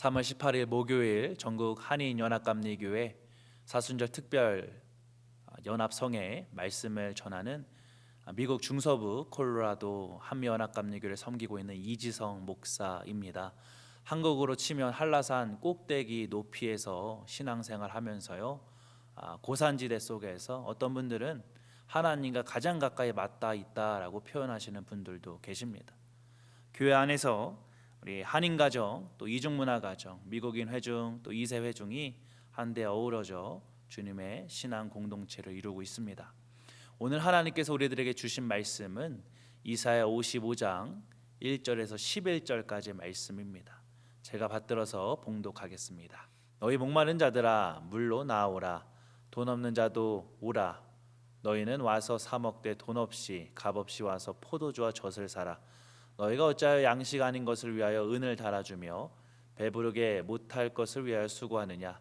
3월 18일 목요일 전국 한인연합감리교회 사순절 특별 연합성회 말씀을 전하는 미국 중서부 콜로라도 한미연합감리교회를 섬기고 있는 이지성 목사입니다. 한국으로 치면 한라산 꼭대기 높이에서 신앙생활하면서요, 고산지대 속에서 어떤 분들은 하나님과 가장 가까이 맞닿아 있다라고 표현하시는 분들도 계십니다. 교회 안에서 우리 한인 가정, 또 이중 문화 가정, 미국인 회중, 또 이세 회중이 한데 어우러져 주님의 신앙 공동체를 이루고 있습니다. 오늘 하나님께서 우리들에게 주신 말씀은 이사야 55장 1절에서 11절까지 말씀입니다. 제가 받들어서 봉독하겠습니다. 너희 목마른 자들아 물로 나오라. 돈 없는 자도 오라. 너희는 와서 사 먹되 돈 없이 값 없이 와서 포도주와 젖을 사라. 너희가 어찌하여 양식 아닌 것을 위하여 은을 달아주며 배부르게 못할 것을 위하여 수고하느냐.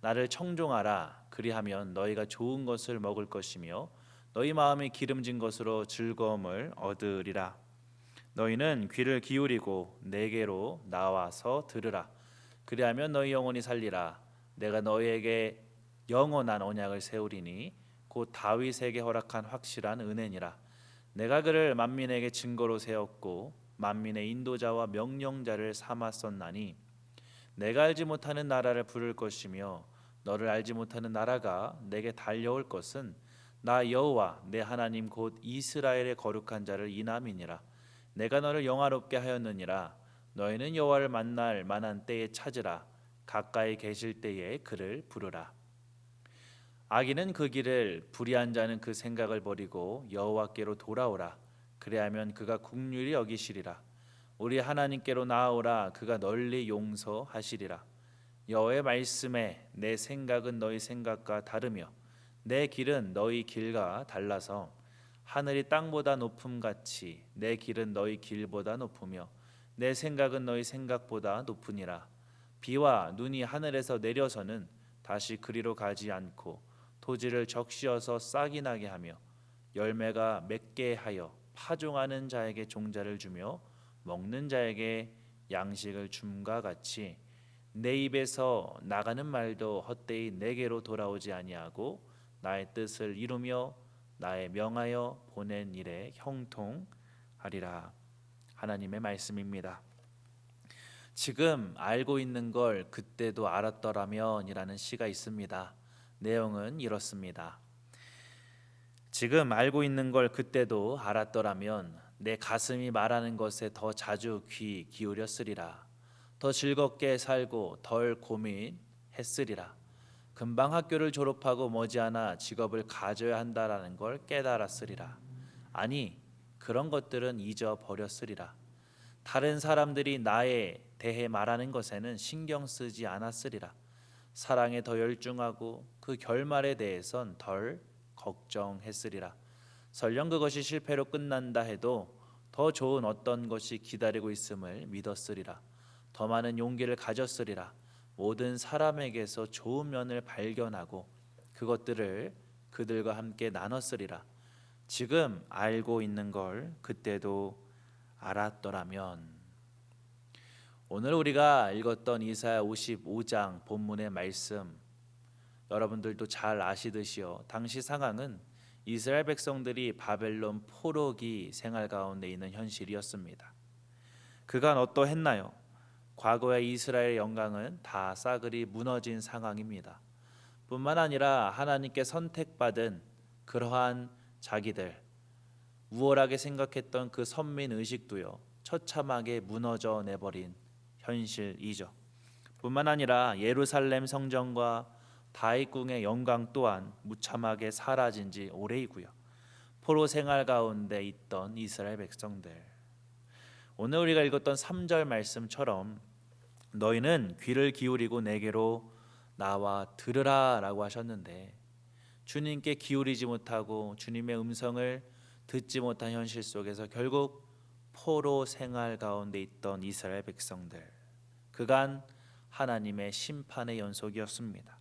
나를 청종하라. 그리하면 너희가 좋은 것을 먹을 것이며 너희 마음이 기름진 것으로 즐거움을 얻으리라. 너희는 귀를 기울이고 내게로 나와서 들으라. 그리하면 너희 영혼이 살리라. 내가 너희에게 영원한 언약을 세우리니 곧 다윗에게 허락한 확실한 은혜니라. 내가 그를 만민에게 증거로 세웠고 만민의 인도자와 명령자를 삼았었나니 내가 알지 못하는 나라를 부를 것이며 너를 알지 못하는 나라가 내게 달려올 것은 나 여호와 내 하나님 곧 이스라엘의 거룩한 자를 인함이니라. 내가 너를 영화롭게 하였느니라. 너희는 여호와를 만날 만한 때에 찾으라. 가까이 계실 때에 그를 부르라. 악인은 그 길을, 불의한 자는 그 생각을 버리고 여호와께로 돌아오라. 그리하면 그가 긍휼히 여기시리라. 우리 하나님께로 나아오라. 그가 널리 용서하시리라. 여호와의 말씀에 내 생각은 너희 생각과 다르며 내 길은 너희 길과 달라서 하늘이 땅보다 높음같이 내 길은 너희 길보다 높으며 내 생각은 너희 생각보다 높으니라. 비와 눈이 하늘에서 내려서는 다시 그리로 가지 않고 토지를 적시어서 싹이 나게 하며 열매가 맺게 하여 파종하는 자에게 종자를 주며 먹는 자에게 양식을 줌과 같이 내 입에서 나가는 말도 헛되이 내게로 돌아오지 아니하고 나의 뜻을 이루며 나의 명하여 보낸 일에 형통하리라. 하나님의 말씀입니다. 지금 알고 있는 걸 그때도 알았더라면 이라는 시가 있습니다. 내용은 이렇습니다. 지금 알고 있는 걸 그때도 알았더라면 내 가슴이 말하는 것에 더 자주 귀 기울였으리라. 더 즐겁게 살고 덜 고민했으리라. 금방 학교를 졸업하고 머지않아 직업을 가져야 한다라는 걸 깨달았으리라. 아니, 그런 것들은 잊어버렸으리라. 다른 사람들이 나에 대해 말하는 것에는 신경 쓰지 않았으리라. 사랑에 더 열중하고 그 결말에 대해선 덜 걱정했으리라. 설령 그것이 실패로 끝난다 해도 더 좋은 어떤 것이 기다리고 있음을 믿었으리라. 더 많은 용기를 가졌으리라. 모든 사람에게서 좋은 면을 발견하고 그것들을 그들과 함께 나눴으리라. 지금 알고 있는 걸 그때도 알았더라면. 오늘 우리가 읽었던 이사야 55장 본문의 말씀, 여러분들도 잘 아시듯이요, 당시 상황은 이스라엘 백성들이 바벨론 포로기 생활 가운데 있는 현실이었습니다. 그간 어떠했나요? 과거의 이스라엘의 영광은 다 싸그리 무너진 상황입니다. 뿐만 아니라 하나님께 선택받은 그러한 자기들, 우월하게 생각했던 그 선민의식도요, 처참하게 무너져 내버린 현실이죠. 뿐만 아니라 예루살렘 성전과 다윗궁의 영광 또한 무참하게 사라진 지 오래이고요. 포로 생활 가운데 있던 이스라엘 백성들, 오늘 우리가 읽었던 3절 말씀처럼 너희는 귀를 기울이고 내게로 나와 들으라 라고 하셨는데, 주님께 기울이지 못하고 주님의 음성을 듣지 못한 현실 속에서 결국 포로 생활 가운데 있던 이스라엘 백성들, 그간 하나님의 심판의 연속이었습니다.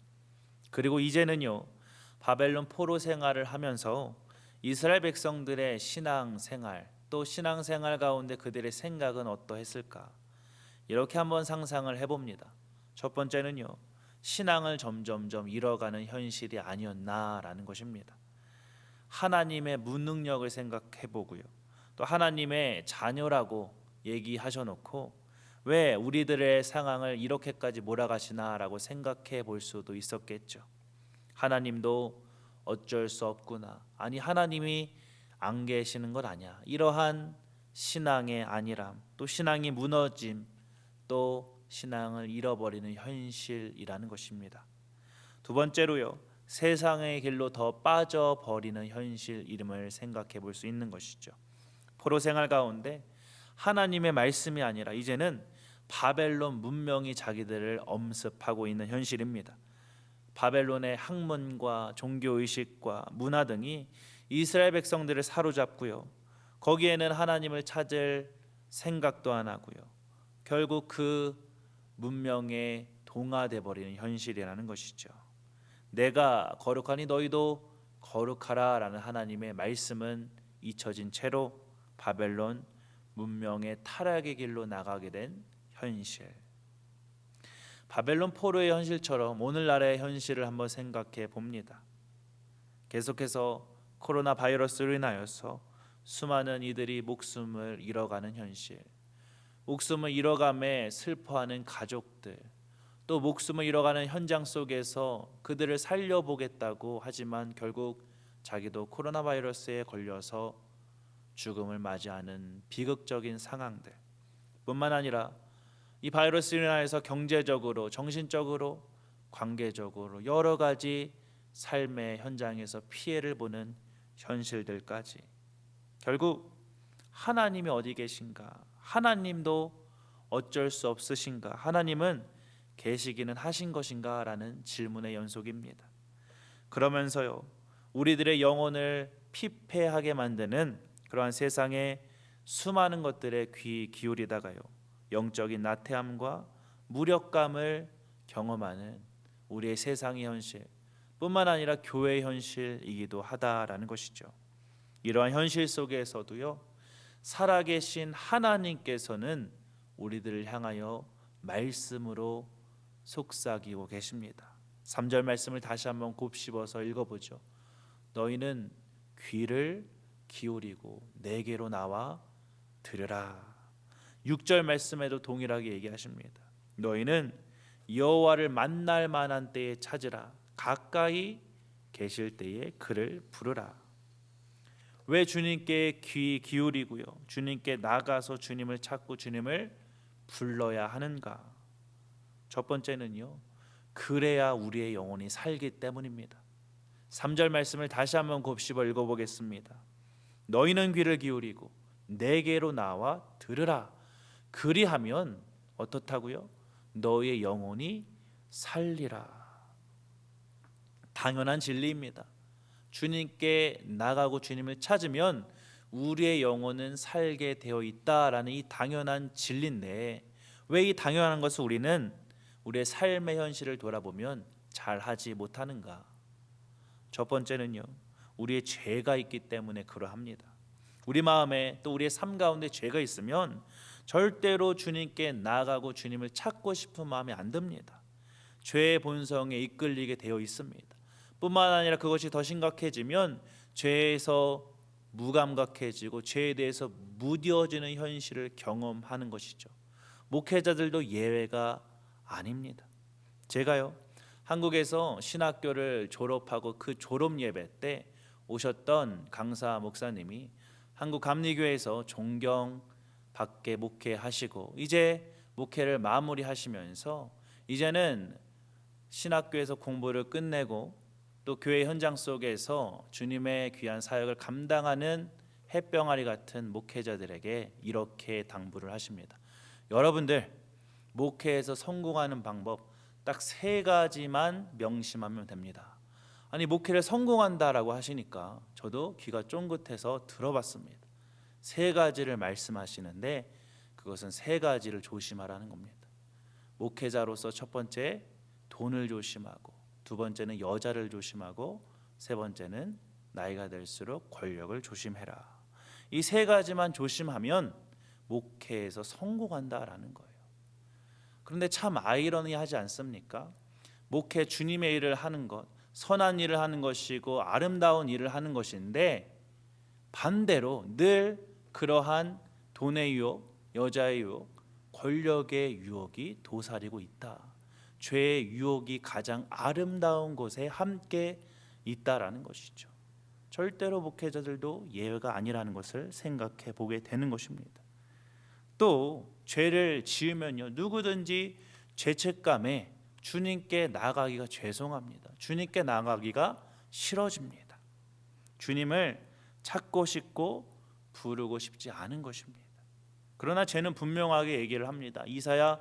그리고 이제는요, 바벨론 포로 생활을 하면서 이스라엘 백성들의 신앙생활, 또 신앙생활 가운데 그들의 생각은 어떠했을까? 이렇게 한번 상상을 해봅니다. 첫 번째는요, 신앙을 점점점 잃어가는 현실이 아니었나라는 것입니다. 하나님의 무능력을 생각해 보고요, 또 하나님의 자녀라고 얘기하셔놓고 왜 우리들의 상황을 이렇게까지 몰아가시나라고 생각해 볼 수도 있었겠죠. 하나님도 어쩔 수 없구나, 아니 하나님이 안 계시는 것 아니야, 이러한 신앙의 안일함, 또 신앙이 무너짐, 또 신앙을 잃어버리는 현실이라는 것입니다. 두 번째로요, 세상의 길로 더 빠져버리는 현실임을 생각해 볼 수 있는 것이죠. 포로 생활 가운데 하나님의 말씀이 아니라 이제는 바벨론 문명이 자기들을 엄습하고 있는 현실입니다. 바벨론의 학문과 종교의식과 문화 등이 이스라엘 백성들을 사로잡고요, 거기에는 하나님을 찾을 생각도 안 하고요, 결국 그 문명에 동화돼 버리는 현실이라는 것이죠. 내가 거룩하니 너희도 거룩하라 라는 하나님의 말씀은 잊혀진 채로 바벨론 문명의 타락의 길로 나가게 된 현실. 바벨론 포로의 현실처럼 오늘날의 현실을 한번 생각해 봅니다. 계속해서 코로나 바이러스로 인하여서 수많은 이들이 목숨을 잃어가는 현실, 목숨을 잃어감에 슬퍼하는 가족들, 또 목숨을 잃어가는 현장 속에서 그들을 살려보겠다고 하지만 결국 자기도 코로나 바이러스에 걸려서 죽음을 맞이하는 비극적인 상황들 뿐만 아니라 이 바이러스로 인해서 경제적으로, 정신적으로, 관계적으로 여러 가지 삶의 현장에서 피해를 보는 현실들까지, 결국 하나님이 어디 계신가? 하나님도 어쩔 수 없으신가? 하나님은 계시기는 하신 것인가? 라는 질문의 연속입니다. 그러면서요, 우리들의 영혼을 피폐하게 만드는 그러한 세상의 수많은 것들에 귀 기울이다가요, 영적인 나태함과 무력감을 경험하는 우리의 세상의 현실 뿐만 아니라 교회의 현실이기도 하다라는 것이죠. 이러한 현실 속에서도요, 살아계신 하나님께서는 우리들을 향하여 말씀으로 속삭이고 계십니다. 3절 말씀을 다시 한번 곱씹어서 읽어보죠. 너희는 귀를 기울이고 내게로 나와 들으라. 6절 말씀에도 동일하게 얘기하십니다. 너희는 여호와를 만날 만한 때에 찾으라. 가까이 계실 때에 그를 부르라. 왜 주님께 귀 기울이고요, 주님께 나가서 주님을 찾고 주님을 불러야 하는가? 첫 번째는요, 그래야 우리의 영혼이 살기 때문입니다. 3절 말씀을 다시 한번 곱씹어 읽어보겠습니다. 너희는 귀를 기울이고 내게로 나와 들으라. 그리하면 어떻다고요? 너희의 영혼이 살리라. 당연한 진리입니다. 주님께 나가고 주님을 찾으면 우리의 영혼은 살게 되어 있다라는 이 당연한 진리인데, 왜 이 당연한 것을 우리는 우리의 삶의 현실을 돌아보면 잘 하지 못하는가? 첫 번째는요, 우리의 죄가 있기 때문에 그러합니다. 우리 마음에 또 우리의 삶 가운데 죄가 있으면 절대로 주님께 나아가고 주님을 찾고 싶은 마음이 안 듭니다. 죄의 본성에 이끌리게 되어 있습니다. 뿐만 아니라 그것이 더 심각해지면 죄에서 무감각해지고 죄에 대해서 무뎌지는 현실을 경험하는 것이죠. 목회자들도 예외가 아닙니다. 제가요, 한국에서 신학교를 졸업하고 그 졸업 예배 때 오셨던 강사 목사님이 한국 감리교회에서 존경받게 목회하시고 이제 목회를 마무리하시면서 이제는 신학교에서 공부를 끝내고 또 교회 현장 속에서 주님의 귀한 사역을 감당하는 햇병아리 같은 목회자들에게 이렇게 당부를 하십니다. 여러분들, 목회에서 성공하는 방법 딱 3가지만 명심하면 됩니다. 아니, 목회를 성공한다라고 하시니까 저도 귀가 쫑긋해서 들어봤습니다. 3가지를 말씀하시는데 그것은 3가지를 조심하라는 겁니다. 목회자로서 첫 번째, 돈을 조심하고, 두 번째는 여자를 조심하고, 세 번째는 나이가 들수록 권력을 조심해라. 이 3가지만 조심하면 목회에서 성공한다라는 거예요. 그런데 참 아이러니하지 않습니까? 목회 주님의 일을 하는 것, 선한 일을 하는 것이고 아름다운 일을 하는 것인데 반대로 늘 그러한 돈의 유혹, 여자의 유혹, 권력의 유혹이 도사리고 있다. 죄의 유혹이 가장 아름다운 곳에 함께 있다라는 것이죠. 절대로 목회자들도 예외가 아니라는 것을 생각해 보게 되는 것입니다. 또 죄를 지으면요, 누구든지 죄책감에 주님께 나가기가 죄송합니다. 주님께 나가기가 싫어집니다. 주님을 찾고 싶고 부르고 싶지 않은 것입니다. 그러나 죄는 분명하게 얘기를 합니다. 이사야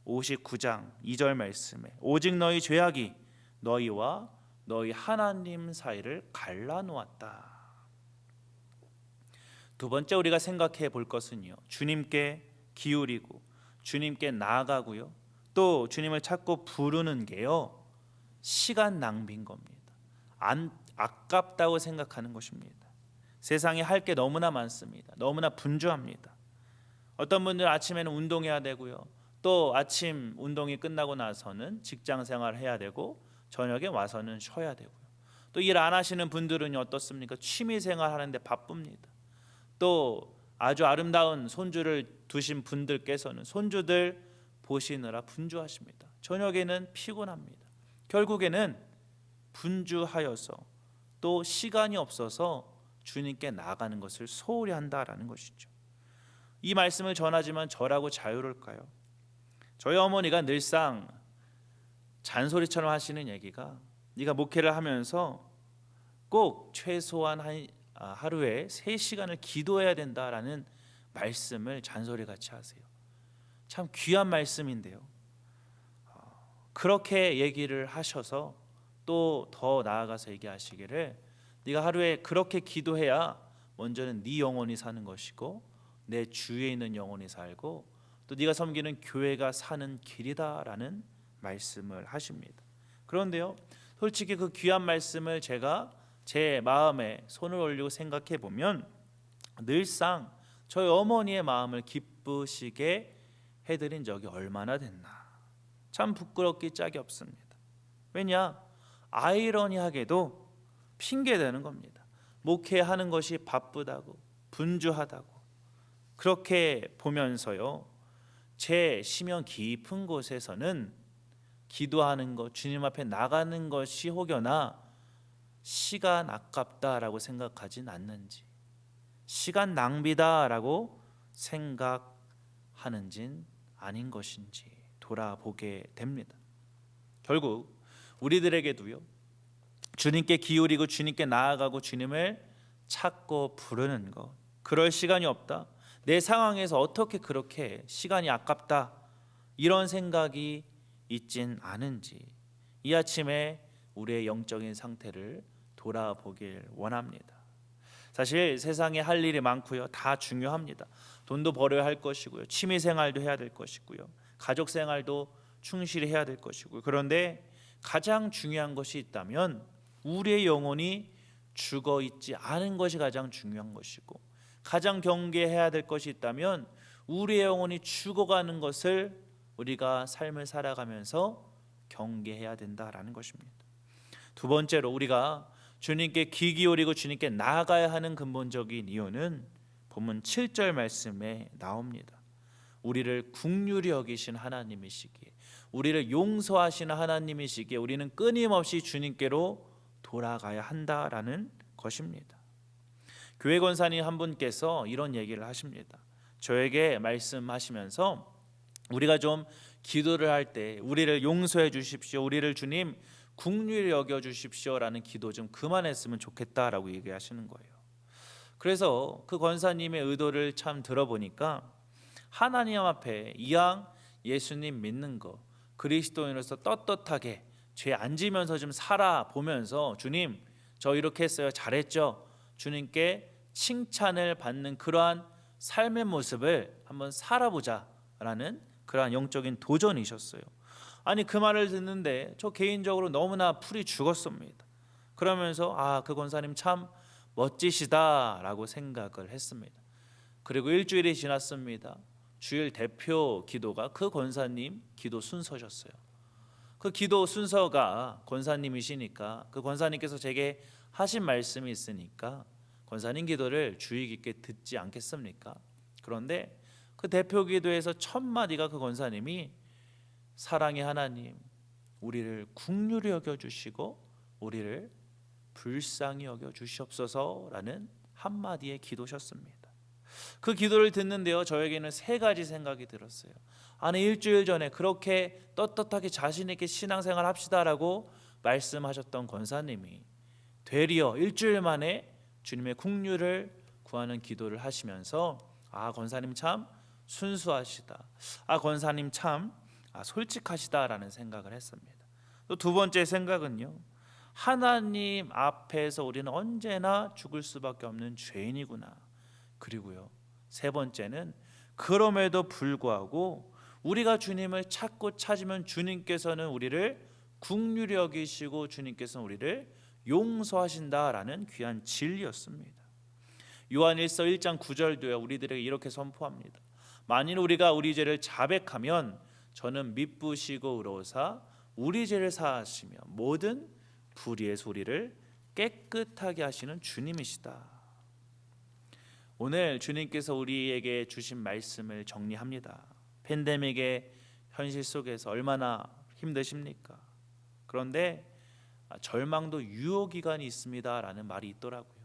59장 2절 말씀에 오직 너희 죄악이 너희와 너희 하나님 사이를 갈라놓았다. 두 번째 우리가 생각해 볼 것은요, 주님께 기울이고 주님께 나아가고요, 또 주님을 찾고 부르는 게요, 시간 낭비인 겁니다. 아깝다고 생각하는 것입니다. 세상에 할 게 너무나 많습니다. 너무나 분주합니다. 어떤 분들은 아침에는 운동해야 되고요, 또 아침 운동이 끝나고 나서는 직장 생활을 해야 되고 저녁에 와서는 쉬어야 되고요, 또 일 안 하시는 분들은 어떻습니까? 취미 생활 하는데 바쁩니다. 또 아주 아름다운 손주를 두신 분들께서는 손주들 보시느라 분주하십니다. 저녁에는 피곤합니다. 결국에는 분주하여서 또 시간이 없어서 주님께 나가는 것을 소홀히 한다라는 것이죠. 이 말씀을 전하지만 저라고 자유로울까요? 저희 어머니가 늘상 잔소리처럼 하시는 얘기가, 네가 목회를 하면서 꼭 최소한 하루에 3시간을 기도해야 된다라는 말씀을 잔소리같이 하세요. 참 귀한 말씀인데요, 그렇게 얘기를 하셔서 또 더 나아가서 얘기하시기를, 네가 하루에 그렇게 기도해야 먼저는 네 영혼이 사는 것이고 내 주위에 있는 영혼이 살고 또 네가 섬기는 교회가 사는 길이다라는 말씀을 하십니다. 그런데요, 솔직히 그 귀한 말씀을 제가 제 마음에 손을 올리고 생각해 보면 늘상 저희 어머니의 마음을 기쁘시게 해드린 적이 얼마나 됐나, 참 부끄럽기 짝이 없습니다. 왜냐, 아이러니하게도 핑계대는 겁니다. 목회하는 것이 바쁘다고 분주하다고 그렇게 보면서요, 제 심연 깊은 곳에서는 기도하는 것, 주님 앞에 나가는 것이 혹여나 시간 아깝다라고 생각하진 않는지, 시간 낭비다라고 생각하는진 아닌 것인지 돌아보게 됩니다. 결국 우리들에게도요, 주님께 기울이고 주님께 나아가고 주님을 찾고 부르는 것, 그럴 시간이 없다, 내 상황에서 어떻게 그렇게 시간이 아깝다, 이런 생각이 있진 않은지 이 아침에 우리의 영적인 상태를 돌아보길 원합니다. 사실 세상에 할 일이 많고요, 다 중요합니다. 돈도 벌어야 할 것이고요, 취미 생활도 해야 될 것이고요, 가족 생활도 충실히 해야 될 것이고요. 그런데 가장 중요한 것이 있다면 우리의 영혼이 죽어 있지 않은 것이 가장 중요한 것이고, 가장 경계해야 될 것이 있다면 우리의 영혼이 죽어가는 것을 우리가 삶을 살아가면서 경계해야 된다라는 것입니다. 두 번째로 우리가 주님께 귀 기울이고 주님께 나아가야 하는 근본적인 이유는 본문 7절 말씀에 나옵니다. 우리를 긍휼히 여기신 하나님이시기에, 우리를 용서하시는 하나님이시기에 우리는 끊임없이 주님께로 돌아가야 한다라는 것입니다. 교회 권사님 한 분께서 이런 얘기를 하십니다. 저에게 말씀하시면서 우리가 좀 기도를 할 때 우리를 용서해 주십시오, 우리를 주님 긍휼히 여겨 주십시오라는 기도 좀 그만했으면 좋겠다라고 얘기하시는 거예요. 그래서 그 권사님의 의도를 참 들어보니까 하나님 앞에 이왕 예수님 믿는 거, 그리스도인으로서 떳떳하게 죄 안 지면서 좀 살아보면서 주님 저 이렇게 했어요, 잘했죠, 주님께 칭찬을 받는 그러한 삶의 모습을 한번 살아보자라는 그러한 영적인 도전이셨어요. 아니 그 말을 듣는데 저 개인적으로 너무나 풀이 죽었습니다. 그러면서 그 권사님 참 멋지시다라고 생각을 했습니다. 그리고 일주일이 지났습니다. 주일 대표 기도가 그 권사님 기도 순서셨어요. 그 기도 순서가 권사님이시니까 그 권사님께서 제게 하신 말씀이 있으니까 권사님 기도를 주의 깊게 듣지 않겠습니까? 그런데 그 대표 기도에서 첫 마디가 그 권사님이 사랑의 하나님, 우리를 긍휼히 여겨 주시고 우리를 불쌍히 여겨 주시옵소서라는 한마디의 기도셨습니다. 그 기도를 듣는데요, 저에게는 세 가지 생각이 들었어요. 아니, 일주일 전에 그렇게 떳떳하게 자신 있게 신앙생활 합시다라고 말씀하셨던 권사님이 되리어 일주일 만에 주님의 긍휼을 구하는 기도를 하시면서 권사님 참 순수하시다, 권사님 참 솔직하시다라는 생각을 했습니다. 또 두 번째 생각은요, 하나님 앞에서 우리는 언제나 죽을 수밖에 없는 죄인이구나. 그리고요, 세 번째는 그럼에도 불구하고 우리가 주님을 찾고 찾으면 주님께서는 우리를 긍휼히 여기시고 주님께서는 우리를 용서하신다라는 귀한 진리였습니다. 요한일서 1장 9절도요, 우리들에게 이렇게 선포합니다. 만일 우리가 우리 죄를 자백하면 저는 미쁘시고 의로우사 우리 죄를 사하시며 모든 불의에서 우리를 깨끗하게 하시는 주님이시다. 오늘 주님께서 우리에게 주신 말씀을 정리합니다. 팬데믹의 현실 속에서 얼마나 힘드십니까? 그런데 절망도 유효기간이 있습니다라는 말이 있더라고요.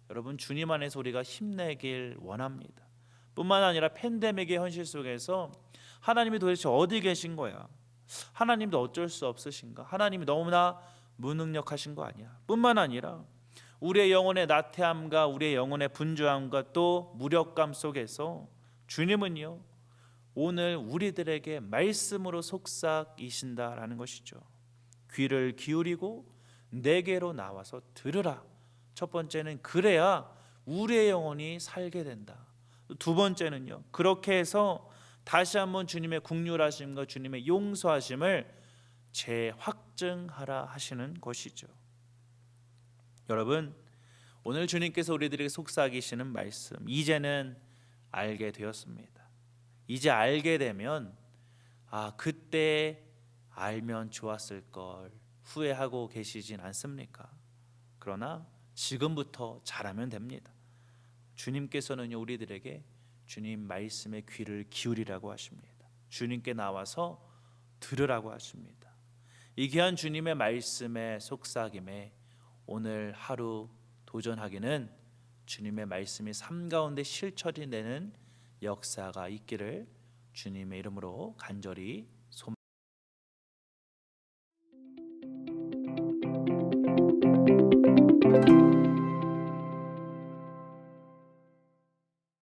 여러분, 주님 안에서 우리가 힘내길 원합니다. 뿐만 아니라 팬데믹의 현실 속에서 하나님이 도대체 어디 계신 거야? 하나님도 어쩔 수 없으신가? 하나님이 너무나 무능력하신 거 아니야? 뿐만 아니라 우리의 영혼의 나태함과 우리의 영혼의 분주함과 또 무력감 속에서 주님은요, 오늘 우리들에게 말씀으로 속삭이신다라는 것이죠. 귀를 기울이고 내게로 나와서 들으라. 첫 번째는 그래야 우리의 영혼이 살게 된다. 두 번째는요, 그렇게 해서 다시 한번 주님의 긍휼하심과 주님의 용서하심을 재확증하라 하시는 것이죠. 여러분, 오늘 주님께서 우리들에게 속삭이시는 말씀, 이제는 알게 되었습니다. 이제 알게 되면 그때 알면 좋았을 걸 후회하고 계시진 않습니까? 그러나 지금부터 잘하면 됩니다. 주님께서는요, 우리들에게 주님 말씀에 귀를 기울이라고 하십니다. 주님께 나와서 들으라고 하십니다. 이 귀한 주님의 말씀에 속삭임에 오늘 하루 도전하기는 주님의 말씀이 삶 가운데 실천이 되는 역사가 있기를 주님의 이름으로 간절히